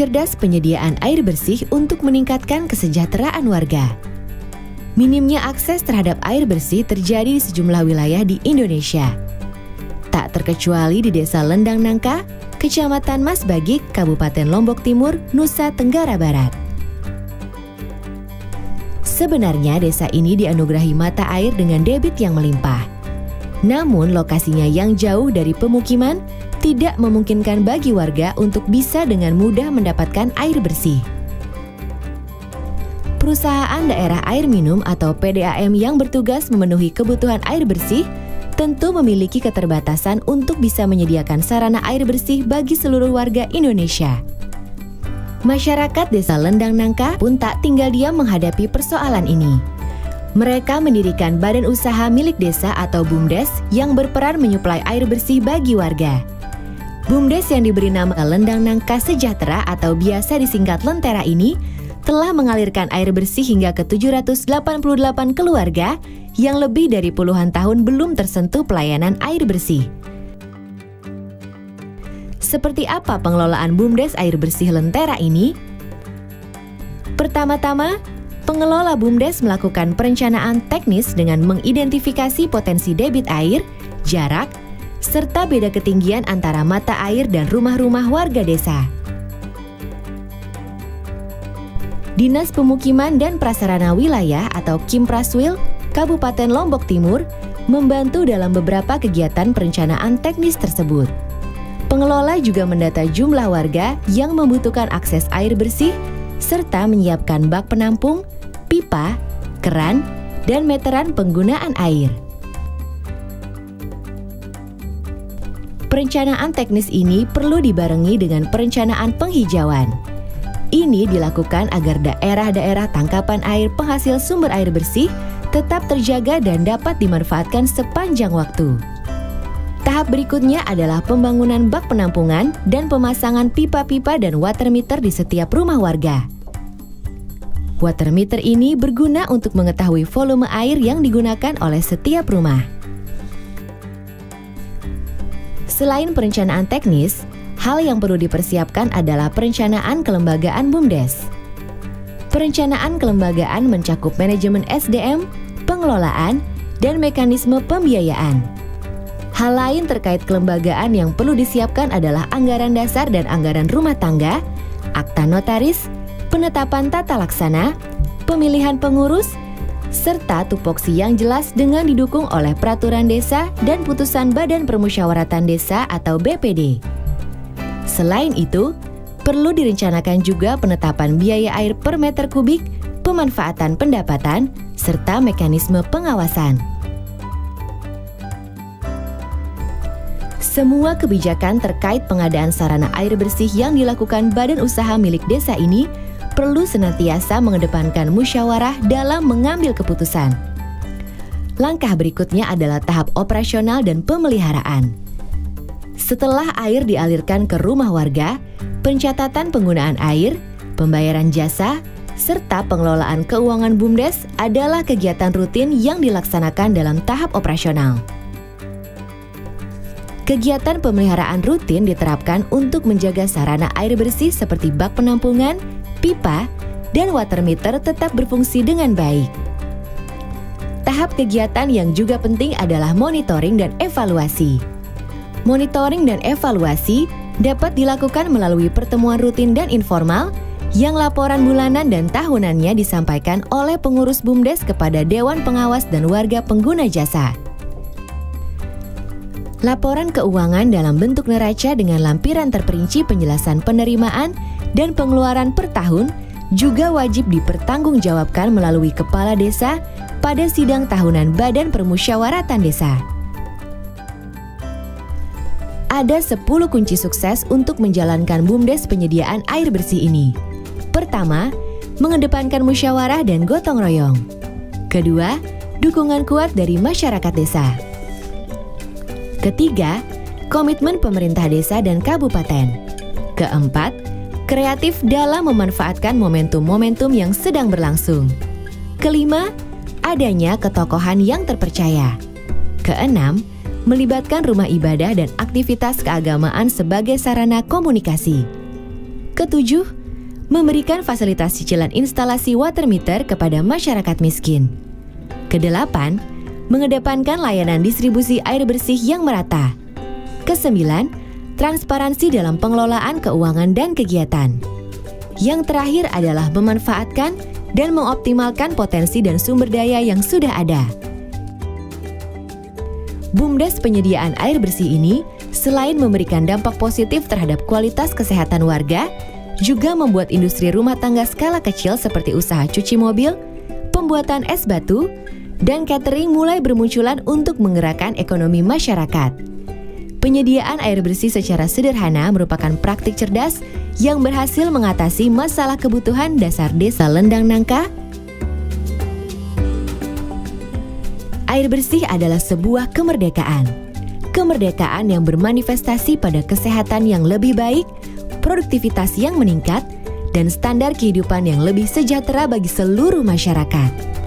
mempercerdas penyediaan air bersih untuk meningkatkan kesejahteraan warga. Minimnya akses terhadap air bersih terjadi di sejumlah wilayah di Indonesia. Tak terkecuali di Desa Lendang Nangka, Kecamatan Masbagik, Kabupaten Lombok Timur, Nusa Tenggara Barat. Sebenarnya desa ini dianugerahi mata air dengan debit yang melimpah. Namun lokasinya yang jauh dari pemukiman tidak memungkinkan bagi warga untuk bisa dengan mudah mendapatkan air bersih. Perusahaan Daerah Air Minum atau PDAM yang bertugas memenuhi kebutuhan air bersih tentu memiliki keterbatasan untuk bisa menyediakan sarana air bersih bagi seluruh warga Indonesia. Masyarakat Desa Lendang Nangka pun tak tinggal diam menghadapi persoalan ini. Mereka mendirikan badan usaha milik desa atau BUMDes yang berperan menyuplai air bersih bagi warga. BUMDes yang diberi nama Lendang Nangka Sejahtera atau biasa disingkat Lentera ini telah mengalirkan air bersih hingga ke 788 keluarga yang lebih dari puluhan tahun belum tersentuh pelayanan air bersih. Seperti apa pengelolaan BUMDes air bersih Lentera ini? Pertama-tama, pengelola BUMDes melakukan perencanaan teknis dengan mengidentifikasi potensi debit air, jarak, serta beda ketinggian antara mata air dan rumah-rumah warga desa. Dinas Pemukiman dan Prasarana Wilayah atau Kimpraswil, Kabupaten Lombok Timur, membantu dalam beberapa kegiatan perencanaan teknis tersebut. Pengelola juga mendata jumlah warga yang membutuhkan akses air bersih, serta menyiapkan bak penampung, pipa, keran, dan meteran penggunaan air. Perencanaan teknis ini perlu dibarengi dengan perencanaan penghijauan. Ini dilakukan agar daerah-daerah tangkapan air penghasil sumber air bersih tetap terjaga dan dapat dimanfaatkan sepanjang waktu. Tahap berikutnya adalah pembangunan bak penampungan dan pemasangan pipa-pipa dan water meter di setiap rumah warga. Water meter ini berguna untuk mengetahui volume air yang digunakan oleh setiap rumah. Selain perencanaan teknis, hal yang perlu dipersiapkan adalah perencanaan kelembagaan BUMDes. Perencanaan kelembagaan mencakup manajemen SDM, pengelolaan, dan mekanisme pembiayaan. Hal lain terkait kelembagaan yang perlu disiapkan adalah anggaran dasar dan anggaran rumah tangga, akta notaris, penetapan tata laksana, pemilihan pengurus, serta tupoksi yang jelas dengan didukung oleh peraturan desa dan putusan Badan Permusyawaratan Desa atau BPD. Selain itu, perlu direncanakan juga penetapan biaya air per meter kubik, pemanfaatan pendapatan, serta mekanisme pengawasan. Semua kebijakan terkait pengadaan sarana air bersih yang dilakukan badan usaha milik desa ini perlu senantiasa mengedepankan musyawarah dalam mengambil keputusan. Langkah berikutnya adalah tahap operasional dan pemeliharaan. Setelah air dialirkan ke rumah warga, pencatatan penggunaan air, pembayaran jasa, serta pengelolaan keuangan BUMDes adalah kegiatan rutin yang dilaksanakan dalam tahap operasional. Kegiatan pemeliharaan rutin diterapkan untuk menjaga sarana air bersih seperti bak penampungan, pipa, dan water meter tetap berfungsi dengan baik. Tahap kegiatan yang juga penting adalah monitoring dan evaluasi. Monitoring dan evaluasi dapat dilakukan melalui pertemuan rutin dan informal yang laporan bulanan dan tahunannya disampaikan oleh pengurus BUMDes kepada Dewan Pengawas dan warga pengguna jasa. Laporan keuangan dalam bentuk neraca dengan lampiran terperinci penjelasan penerimaan dan pengeluaran per tahun juga wajib dipertanggungjawabkan melalui Kepala Desa pada sidang tahunan Badan Permusyawaratan Desa. Ada 10 kunci sukses untuk menjalankan BUMDes penyediaan air bersih ini. Pertama, mengedepankan musyawarah dan gotong royong. Kedua, dukungan kuat dari masyarakat desa. Ketiga, komitmen pemerintah desa dan kabupaten. Keempat, kreatif dalam memanfaatkan momentum-momentum yang sedang berlangsung. Kelima, adanya ketokohan yang terpercaya. Keenam, melibatkan rumah ibadah dan aktivitas keagamaan sebagai sarana komunikasi. Ketujuh, memberikan fasilitas cicilan instalasi water meter kepada masyarakat miskin. Kedelapan, mengedepankan layanan distribusi air bersih yang merata. Kesembilan, transparansi dalam pengelolaan keuangan dan kegiatan. Yang terakhir adalah memanfaatkan dan mengoptimalkan potensi dan sumber daya yang sudah ada. BUMDes penyediaan air bersih ini selain memberikan dampak positif terhadap kualitas kesehatan warga, juga membuat industri rumah tangga skala kecil seperti usaha cuci mobil, pembuatan es batu, dan catering mulai bermunculan untuk menggerakkan ekonomi masyarakat. Penyediaan air bersih secara sederhana merupakan praktik cerdas yang berhasil mengatasi masalah kebutuhan dasar desa Lendang Nangka. Air bersih adalah sebuah kemerdekaan. Kemerdekaan yang bermanifestasi pada kesehatan yang lebih baik, produktivitas yang meningkat, dan standar kehidupan yang lebih sejahtera bagi seluruh masyarakat.